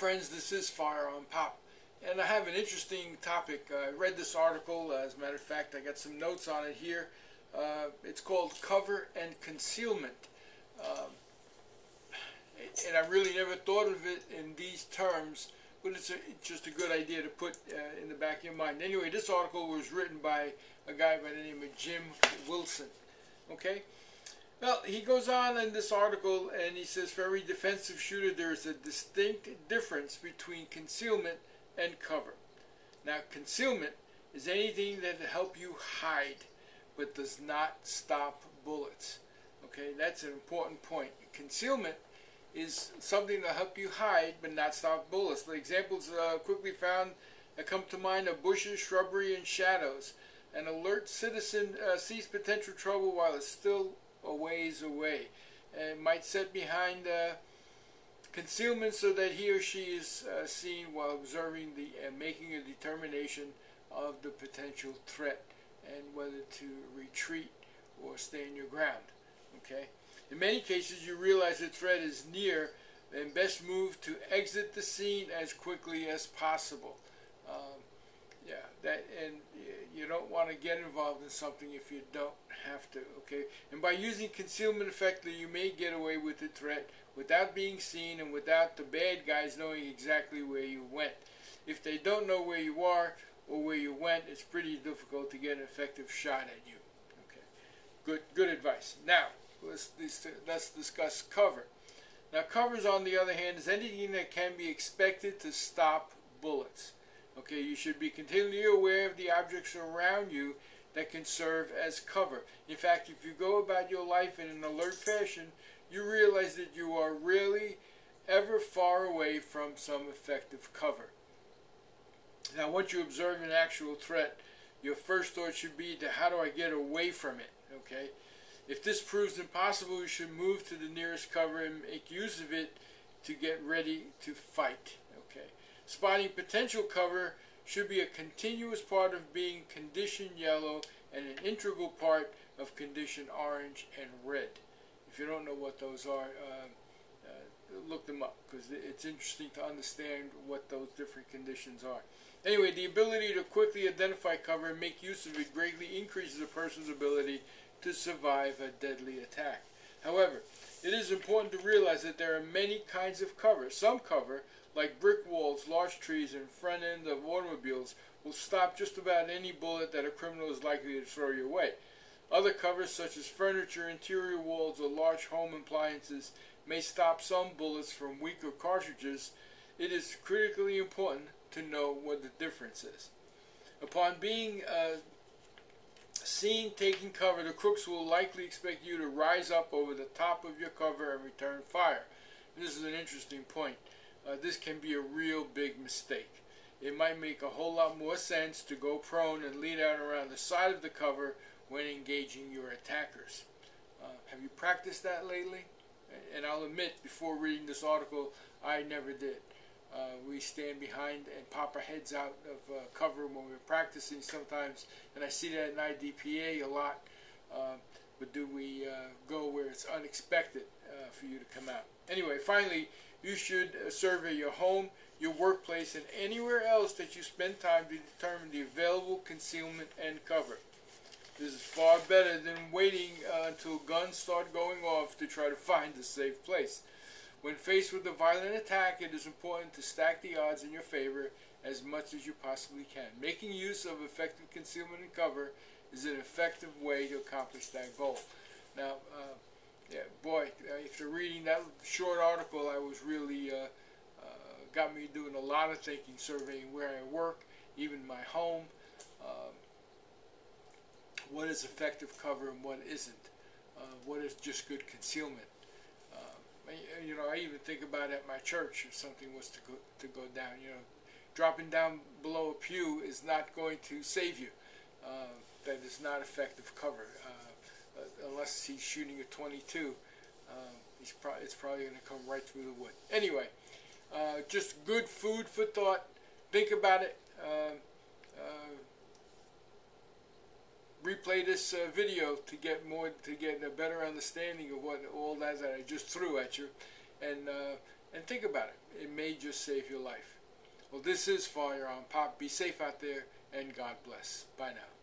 friends, this is FirearmPop, and I have an interesting topic. I read this article. As a matter of fact, I got some notes on it here. It's called Cover and Concealment. And I really never thought of it in these terms, but it's just a good idea to put in the back of your mind. Anyway, this article was written by a guy by the name of Jim Wilson. Okay? Well, he goes on in this article and he says, for every defensive shooter, there is a distinct difference between concealment and cover. Now, concealment is anything that will help you hide, but does not stop bullets. Okay, that's an important point. Concealment is something to help you hide, but not stop bullets. The examples quickly found that come to mind are bushes, shrubbery, and shadows. An alert citizen sees potential trouble while it's still a ways away, and might set behind concealment so that he or she is seen while observing the making a determination of the potential threat and whether to retreat or stand your ground. Okay. In many cases, you realize the threat is near and best move to exit the scene as quickly as possible. And you don't want to get involved in something if you don't have to, okay? And by using concealment effectively, you may get away with the threat without being seen and without the bad guys knowing exactly where you went. If they don't know where you are or where you went, it's pretty difficult to get an effective shot at you. Okay, good advice. Now, let's discuss cover. Now, covers, on the other hand, is anything that can be expected to stop bullets. Okay, you should be continually aware of the objects around you that can serve as cover. In fact, if you go about your life in an alert fashion, you realize that you are really ever far away from some effective cover. Now, once you observe an actual threat, your first thought should be to how do I get away from it, okay? If this proves impossible, you should move to the nearest cover and make use of it to get ready to fight, okay? Spotting potential cover should be a continuous part of being condition yellow and an integral part of condition orange and red. If you don't know what those are, look them up, because it's interesting to understand what those different conditions are. Anyway, the ability to quickly identify cover and make use of it greatly increases a person's ability to survive a deadly attack. However, it is important to realize that there are many kinds of cover. Some cover, like brick walls, large trees, and front end of automobiles, will stop just about any bullet that a criminal is likely to throw your way. Other covers, such as furniture, interior walls, or large home appliances, may stop some bullets from weaker cartridges. It is critically important to know what the difference is. Upon being seen taking cover, the crooks will likely expect you to rise up over the top of your cover and return fire. This is an interesting point. This can be a real big mistake. It might make a whole lot more sense to go prone and lean out around the side of the cover when engaging your attackers. Have you practiced that lately? And I'll admit, before reading this article, I never did. We stand behind and pop our heads out of cover when we're practicing sometimes, and I see that in IDPA a lot. But do we go where it's unexpected for you to come out? Anyway, finally, you should survey your home, your workplace, and anywhere else that you spend time to determine the available concealment and cover. This is far better than waiting until guns start going off to try to find a safe place. When faced with a violent attack, it is important to stack the odds in your favor as much as you possibly can. Making use of effective concealment and cover is an effective way to accomplish that goal. Now, after reading that short article, I was really, got me doing a lot of thinking, surveying where I work, even my home, what is effective cover and what isn't, what is just good concealment. You know, I even think about at my church if something was to go down. You know, dropping down below a pew is not going to save you. That is not effective cover. Unless he's shooting a 22, it's probably going to come right through the wood. Anyway, just good food for thought. Think about it. Replay this video to get a better understanding of what all that I just threw at you, and And think about it. It may just save your life. Well, this is FirearmPop. Be safe out there, and God bless. Bye now.